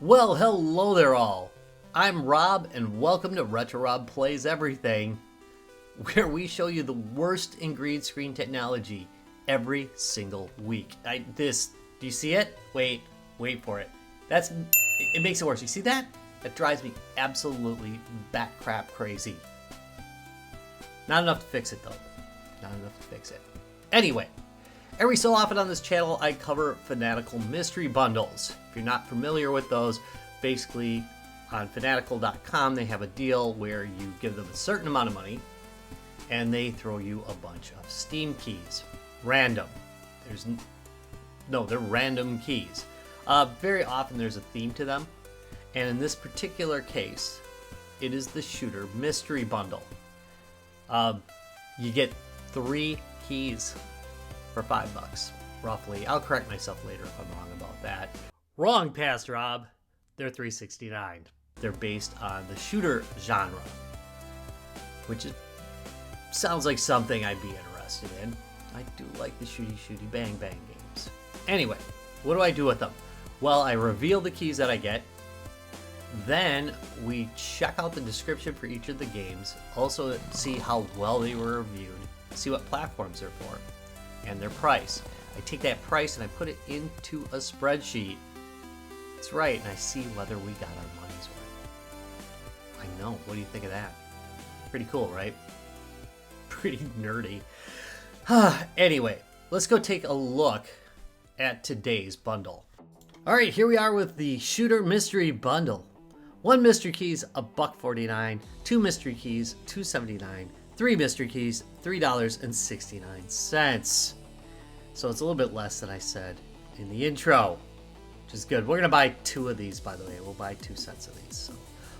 Well, hello there all. I'm Rob and welcome to Retro Rob Plays Everything, where we show you the worst in green screen technology every single week. Do you see it? Wait for it. It makes it worse. You see that? That drives me absolutely bat crap crazy. Not enough to fix it though. Not enough to fix it. Anyway, every so often on this channel I cover Fanatical mystery bundles. If you're not familiar with those, basically on Fanatical.com they have a deal where you give them a certain amount of money and they throw you a bunch of Steam keys. Random. They're random keys. Very often there's a theme to them. And in this particular case, it is the Shooter Mystery Bundle. You get 3 keys for $5, roughly. I'll correct myself later if I'm wrong about that. Wrong, Past Rob. They're $3.69. They're based on the shooter genre, which sounds like something I'd be interested in. I do like the shooty bang bang games. Anyway, what do I do with them? Well, I reveal the keys that I get. Then we check out the description for each of the games, also see how well they were reviewed, see what platforms they're for, and their price. I take that price and I put it into a spreadsheet. That's right, and I see whether we got our money's worth. I know, what do you think of that? Pretty cool, right? Pretty nerdy. Anyway, let's go take a look at today's bundle. Alright, here we are with the Shooter Mystery Bundle. 1 mystery keys, $1.49. 2 mystery keys, $2.79. 3 mystery keys, $3.69. So it's a little bit less than I said in the intro, which is good. We're going to buy 2 of these, by the way. We'll buy 2 sets of these, so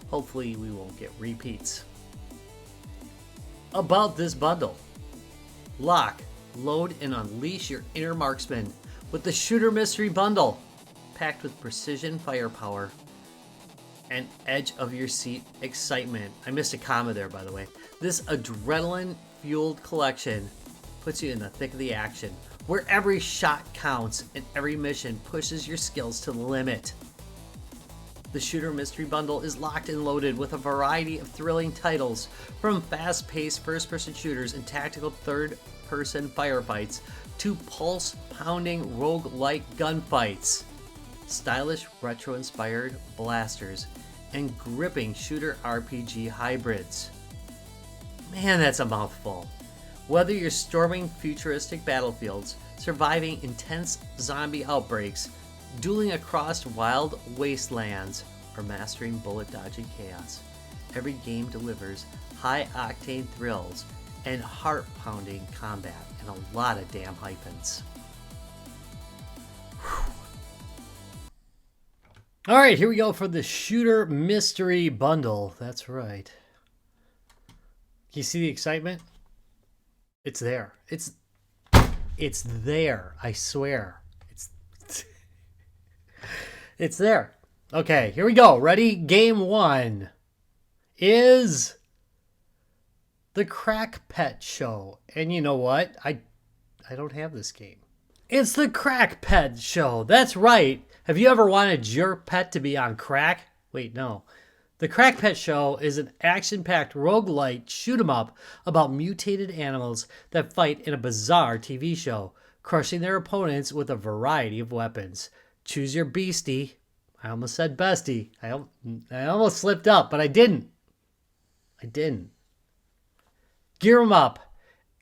hopefully we won't get repeats. About this bundle. Lock, load, and unleash your inner marksman with the Shooter Mystery Bundle, packed with precision firepower and edge of your seat excitement. I missed a comma there, by the way. This adrenaline-fueled collection puts you in the thick of the action, where every shot counts and every mission pushes your skills to the limit. The Shooter Mystery Bundle is locked and loaded with a variety of thrilling titles, from fast-paced first-person shooters and tactical third-person firefights to pulse-pounding roguelike gunfights, stylish retro-inspired blasters, and gripping shooter RPG hybrids. Man, that's a mouthful. Whether you're storming futuristic battlefields, surviving intense zombie outbreaks, dueling across wild wastelands, or mastering bullet-dodging chaos, every game delivers high-octane thrills and heart-pounding combat and a lot of damn hyphens. All right, here we go for the Shooter Mystery Bundle. That's right. Can you see the excitement? It's there. It's there. I swear. It's there. Okay, here we go. Ready? Game 1 is the Crackpet Show. And you know what? I don't have this game. It's the Crackpet Show. That's right. Have you ever wanted your pet to be on crack? Wait, no. The Crackpet Show is an action-packed roguelite shoot-'em-up about mutated animals that fight in a bizarre TV show, crushing their opponents with a variety of weapons. Choose your beastie. I almost said bestie. I almost slipped up, but I didn't. Gear 'em up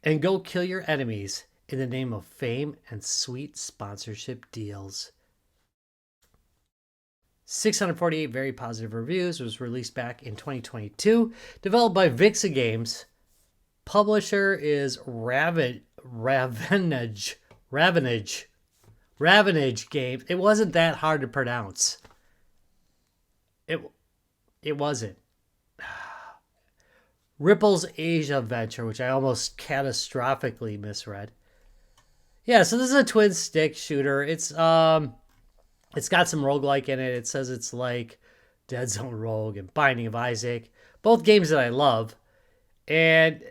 and go kill your enemies in the name of fame and sweet sponsorship deals. 648 very positive reviews. Was released back in 2022. Developed by Vixa Games. Publisher is Ravenage Games. It wasn't that hard to pronounce. It wasn't. Ripple's Asia Venture, which I almost catastrophically misread. Yeah, so this is a twin stick shooter. It's got some roguelike in it. It says it's like Dead Zone Rogue and Binding of Isaac. Both games that I love. And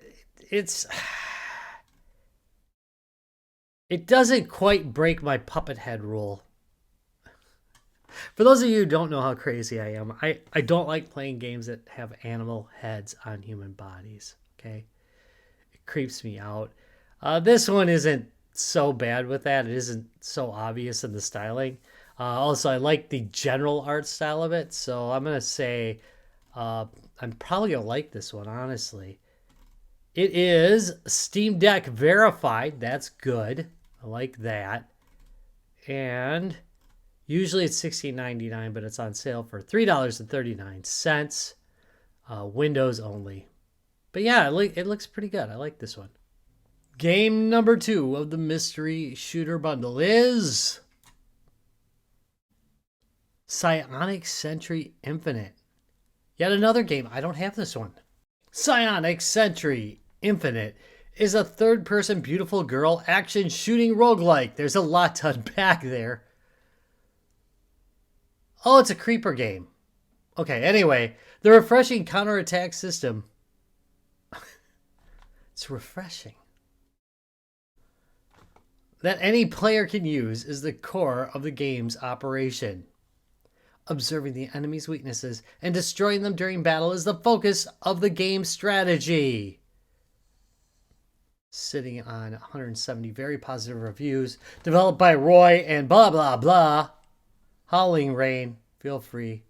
it doesn't quite break my puppet head rule. For those of you who don't know how crazy I am, I don't like playing games that have animal heads on human bodies. Okay, it creeps me out. This one isn't so bad with that. It isn't so obvious in the styling. Also, I like the general art style of it, so I'm gonna say I'm probably gonna like this one, honestly. It is Steam Deck verified. That's good. I like that. And usually it's $16.99, but it's on sale for $3.39. Windows only. But yeah, it looks pretty good. I like this one. Game number 2 of the mystery shooter bundle is Psionic Sentry Infinite. Yet another game. I don't have this one. Psionic Sentry Infinite is a third-person beautiful girl action shooting roguelike. There's a lot to unpack there. Oh, it's a creeper game. Okay, anyway, the refreshing counterattack system. It's refreshing. That any player can use is the core of the game's operation. Observing the enemy's weaknesses and destroying them during battle is the focus of the game's strategy. Sitting on 170 very positive reviews, developed by Roy and blah blah blah. Howling Rain, feel free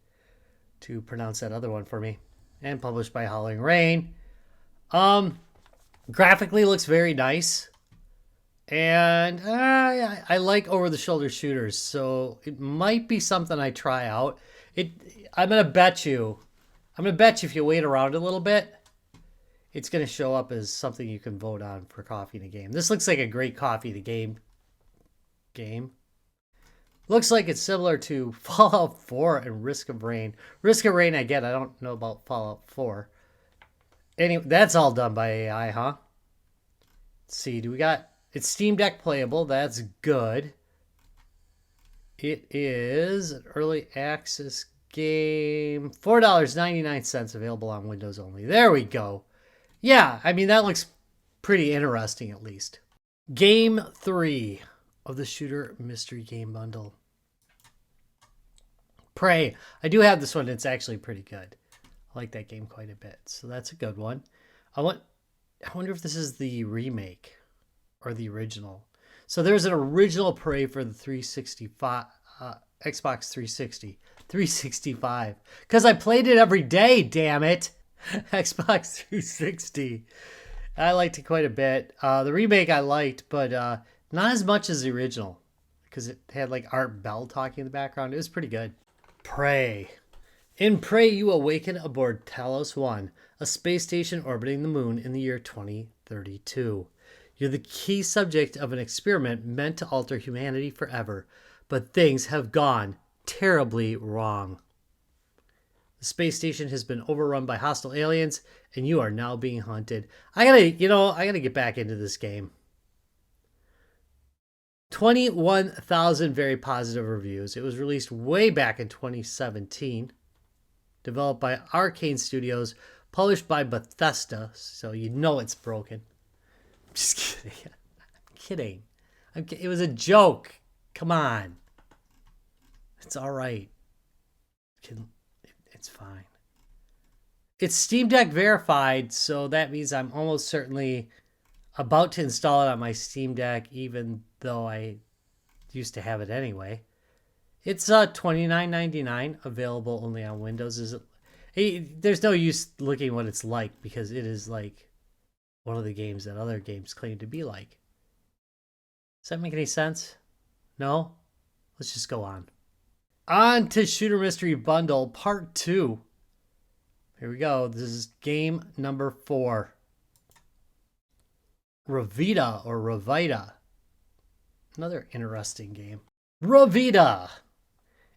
to pronounce that other one for me. And published by Howling Rain. Graphically looks very nice. And I like over-the-shoulder shooters, so it might be something I try out. I'm gonna bet you if you wait around a little bit, it's gonna show up as something you can vote on for Coffee in a Game. This looks like a great Coffee in a Game. Looks like it's similar to Fallout 4 and Risk of Rain. Risk of Rain I get. I don't know about Fallout 4. Anyway, that's all done by AI, huh? Let's see, it's Steam Deck playable. That's good. It is an early access game. $4.99 available on Windows only. There we go. Yeah, I mean, that looks pretty interesting at least. Game 3 of the Shooter Mystery Game Bundle. Prey. I do have this one. It's actually pretty good. I like that game quite a bit. So that's a good one. I wonder if this is the remake or the original. So there's an original Prey for the 365, Xbox 365. Because I played it every day, damn it. Xbox 360. I liked it quite a bit. The remake I liked, but not as much as the original. Because it had like Art Bell talking in the background. It was pretty good. Prey. In Prey, you awaken aboard Talos 1, a space station orbiting the moon in the year 2032. You're the key subject of an experiment meant to alter humanity forever, but things have gone terribly wrong. The space station has been overrun by hostile aliens, and you are now being hunted. I gotta get back into this game. 21,000 very positive reviews. It was released way back in 2017. Developed by Arcane Studios, published by Bethesda, so you know it's broken. I'm just kidding. I'm kidding. It was a joke. Come on. It's all right. It's fine. It's Steam Deck verified, so that means I'm almost certainly about to install it on my Steam Deck, even though I used to have it anyway. It's $29.99, available only on Windows. There's no use looking what it's like, because it is like one of the games that other games claim to be like. Does that make any sense? No? Let's just go on. On to Shooter Mystery Bundle Part 2. Here we go. This is game number 4. Revita or Revita. Another interesting game. Revita.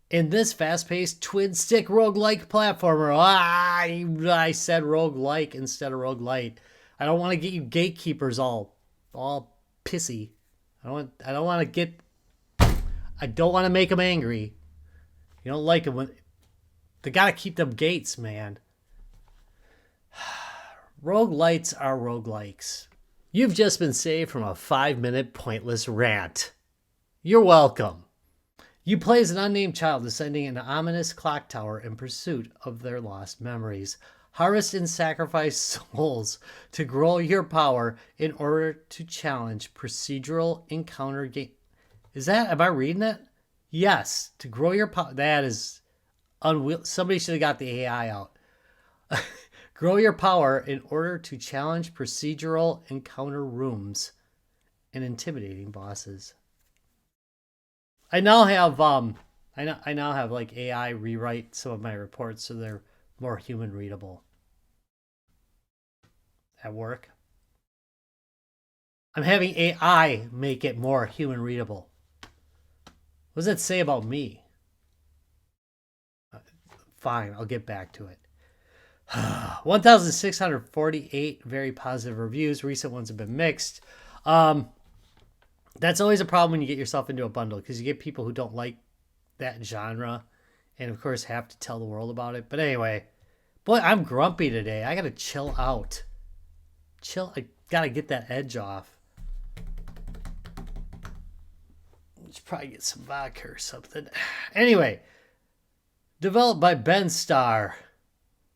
In this fast-paced twin-stick roguelike platformer. I said roguelike instead of roguelite. I don't want to get you gatekeepers all pissy. I don't want to make them angry. You don't like them when they gotta keep them gates, man. Roguelites are roguelikes. You've just been saved from a 5-minute pointless rant. You're welcome. You play as an unnamed child descending an ominous clock tower in pursuit of their lost memories. Harvest and sacrifice souls to grow your power in order to challenge procedural encounter game. Am I reading that? Yes, to grow your power. That is unreal. Somebody should have got the AI out. Grow your power in order to challenge procedural encounter rooms and intimidating bosses. I now have I now have like AI rewrite some of my reports so they're more human readable. At work, I'm having AI make it more human readable. What does that say about me? Fine, I'll get back to it. 1,648 very positive reviews. Recent ones have been mixed. That's always a problem when you get yourself into a bundle because you get people who don't like that genre and, of course, have to tell the world about it. But anyway, boy, I'm grumpy today. I got to chill out. I got to get that edge off. Let's probably get some vodka or something. Anyway, developed by Ben Starr.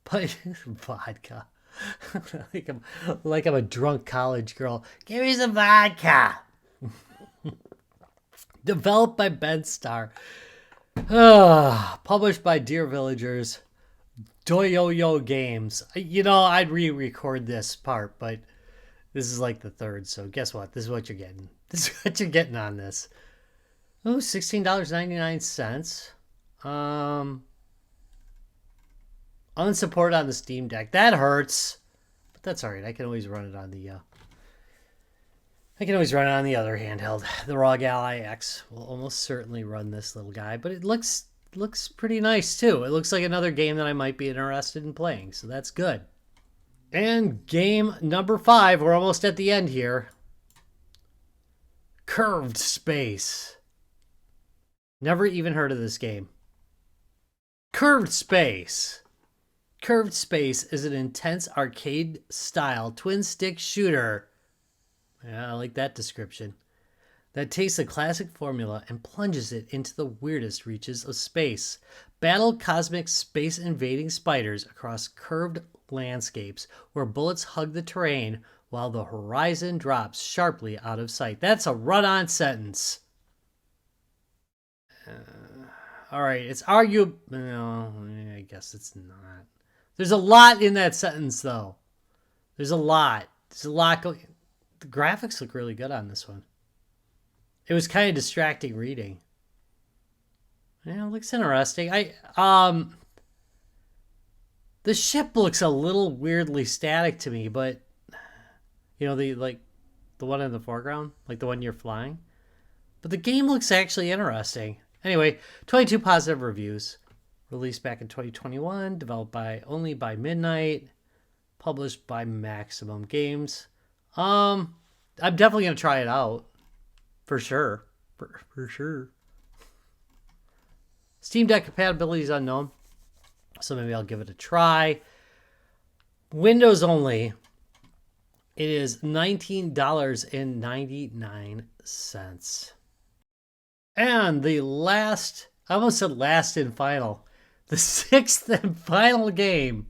But vodka. like I'm a drunk college girl. Give me some vodka. Developed by Ben Starr. Published by Dear Villagers. Doyoyo Games. You know, I'd re-record this part, but this is like the third, so guess what? This is what you're getting. This is what you're getting on this. Oh, $16.99. Unsupported on the Steam Deck. That hurts. But that's alright. I can always run it on the other handheld. The ROG Ally X will almost certainly run this little guy, but it looks pretty nice too. It looks like another game that I might be interested in playing, so that's good. And game number 5, we're almost at the end here. Curved Space. Never even heard of this game. Curved Space. Curved Space is an intense arcade-style twin-stick shooter. Yeah, I like that description. That takes the classic formula and plunges it into the weirdest reaches of space. Battle cosmic space-invading spiders across curved landscapes where bullets hug the terrain while the horizon drops sharply out of sight. That's a run-on sentence. All right, it's arguable. No, I guess it's not. There's a lot in that sentence, though. There's a lot going. The graphics look really good on this one. It was kind of distracting reading. Yeah, it looks interesting. The ship looks a little weirdly static to me, but you know, the one in the foreground, like the one you're flying. But the game looks actually interesting. Anyway, 22 positive reviews. Released back in 2021, developed only by Midnight, published by Maximum Games. I'm definitely gonna try it out, for sure, for sure. Steam Deck compatibility is unknown, so maybe I'll give it a try. Windows only. It is $19.99. And the last, I almost said last and final. The 6th and final game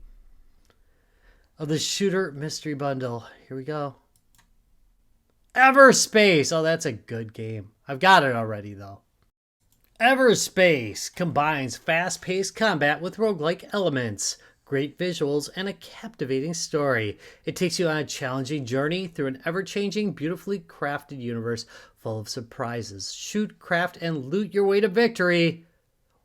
of the Shooter Mystery Bundle. Here we go. Everspace. Oh, that's a good game. I've got it already, though. Everspace combines fast-paced combat with roguelike elements, great visuals, and a captivating story. It takes you on a challenging journey through an ever-changing, beautifully crafted universe full of surprises. Shoot, craft, and loot your way to victory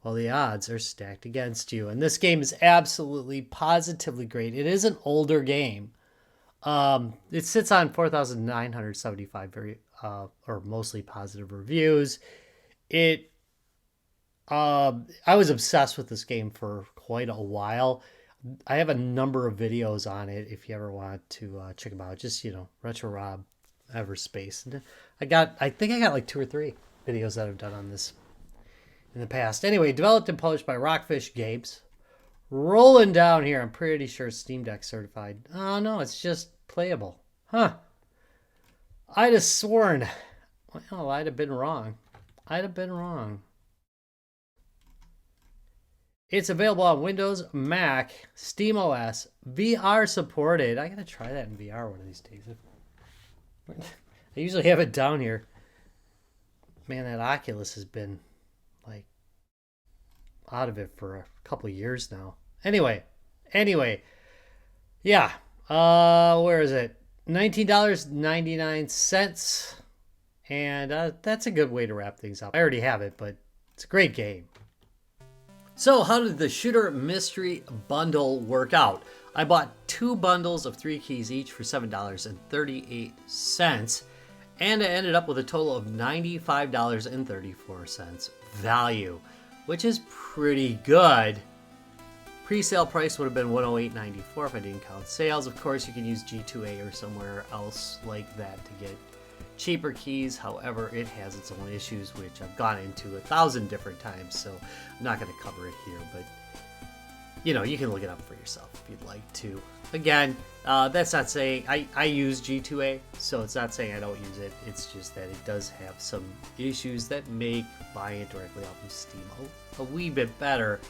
while the odds are stacked against you. And this game is absolutely, positively great. It is an older game. It sits on 4,975 or mostly positive reviews. I was obsessed with this game for quite a while. I have a number of videos on it if you ever want to check them out. Just, Retro Rob, Everspace. And I think I got like 2 or 3 videos that I've done on this in the past. Anyway, developed and published by Rockfish Games. Rolling down here. I'm pretty sure it's Steam Deck certified. Oh, no, it's just playable. Huh. I'd have sworn. Well, I'd have been wrong. It's available on Windows, Mac, SteamOS, VR supported. I gotta try that in VR one of these days. I usually have it down here. Man, that Oculus has been like out of it for a couple years now. Anyway, yeah. Where is it? $19.99, and that's a good way to wrap things up. I already have it, but it's a great game. So how did the Shooter Mystery Bundle work out? I bought 2 bundles of 3 keys each for $7.38, and I ended up with a total of $95.34 value, which is pretty good. Pre-sale price would have been $108.94 if I didn't count sales. Of course, you can use G2A or somewhere else like that to get cheaper keys. However, it has its own issues, which I've gone into 1,000 different times, so I'm not going to cover it here, but you know, you can look it up for yourself if you'd like to. Again, that's not saying I use G2A, so it's not saying I don't use it. It's just that it does have some issues that make buying it directly off of Steam a wee bit better,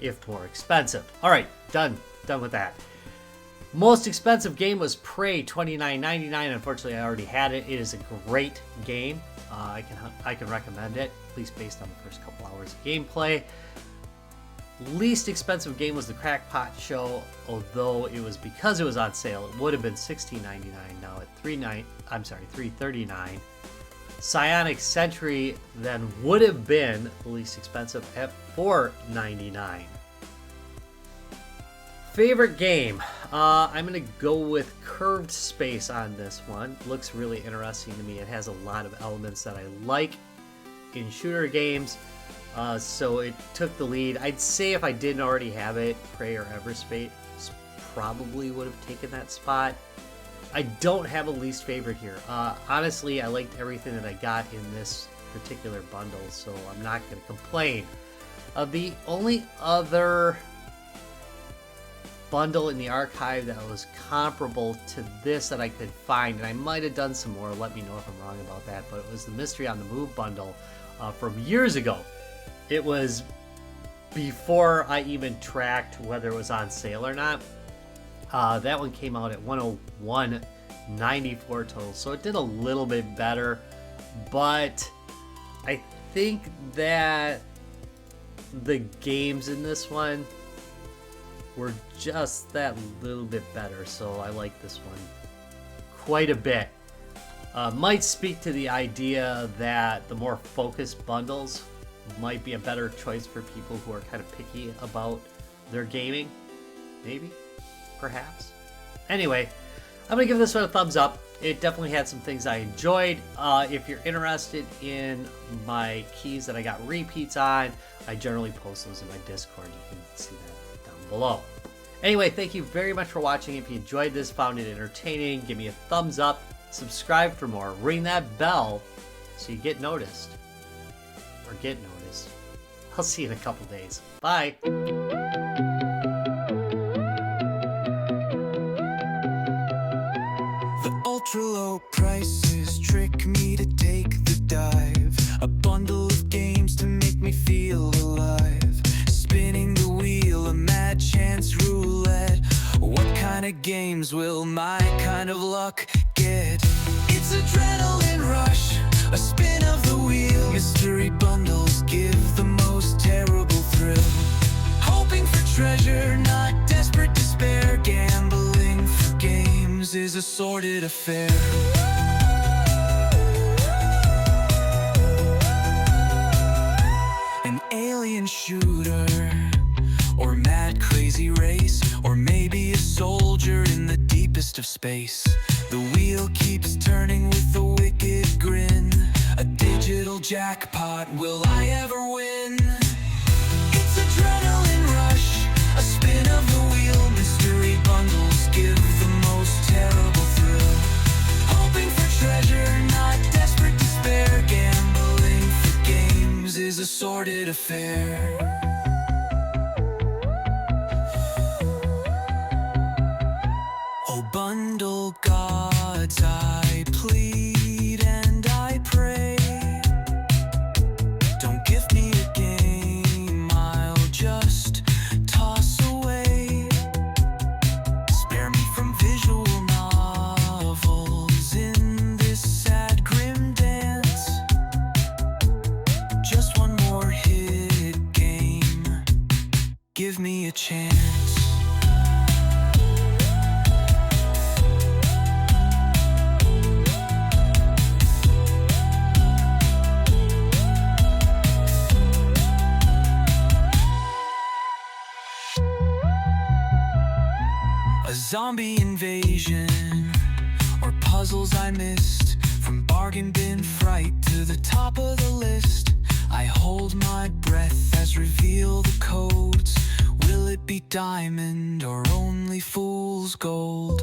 if more expensive. All right, done with that. Most expensive game was Prey, $29.99. Unfortunately, I already had it. It is a great game. I can recommend it, at least based on the first couple hours of gameplay. Least expensive game was the Crackpet Show, although it was because it was on sale. It would have been $16.99. Now at $3.39. Psionic Sentry then would have been the least expensive at $4.99. Favorite game? I'm going to go with Curved Space on this one. Looks really interesting to me. It has a lot of elements that I like in shooter games, so it took the lead. I'd say if I didn't already have it, Prey or Everspace probably would have taken that spot. I don't have a least favorite here. Honestly, I liked everything that I got in this particular bundle, so I'm not going to complain. The only other bundle in the archive that was comparable to this that I could find, and I might have done some more, let me know if I'm wrong about that, but it was the Mystery on the Move bundle from years ago. It was before I even tracked whether it was on sale or not. That one came out at $101.94 total, so it did a little bit better, but I think that the games in this one were just that little bit better, so I like this one quite a bit. Might speak to the idea that the more focused bundles might be a better choice for people who are kind of picky about their gaming. Maybe, perhaps. Anyway, I'm gonna give this one a thumbs up. It definitely had some things I enjoyed. If you're interested in my keys that I got repeats on, I generally post those in my Discord. You can see that down below. Anyway, thank you very much for watching. If you enjoyed this, found it entertaining, give me a thumbs up, subscribe for more, ring that bell so you get noticed. Or get noticed. I'll see you in a couple days. Bye. The ultra low prices trick me to take the dive. A bundle of games to make me feel alive. Spinning the wheel, a mad chance roulette. What kind of games will my kind of luck get? It's adrenaline rush, a spin of the wheel. Mystery bundles give the most terrible thrill. Hoping for treasure, not desperate despair. Gambling for games is a sordid affair. An alien shooter, or mad crazy race, or maybe a soldier in the deepest of space. The wheel keeps turning with a wicked grin. A digital jackpot, will I ever win? It's adrenaline rush, a spin of the wheel. Mystery bundles give the most terrible thrill. Hoping for treasure, not desperate despair. Gambling for games is a sordid affair. Oh, bundle gods, I plead and I pray. Don't give me a game, I'll just chance. A zombie invasion, or puzzles I missed, from bargain bin fright to the top of the list. I hold my breath as reveal the codes. Will it be diamond or only fool's gold?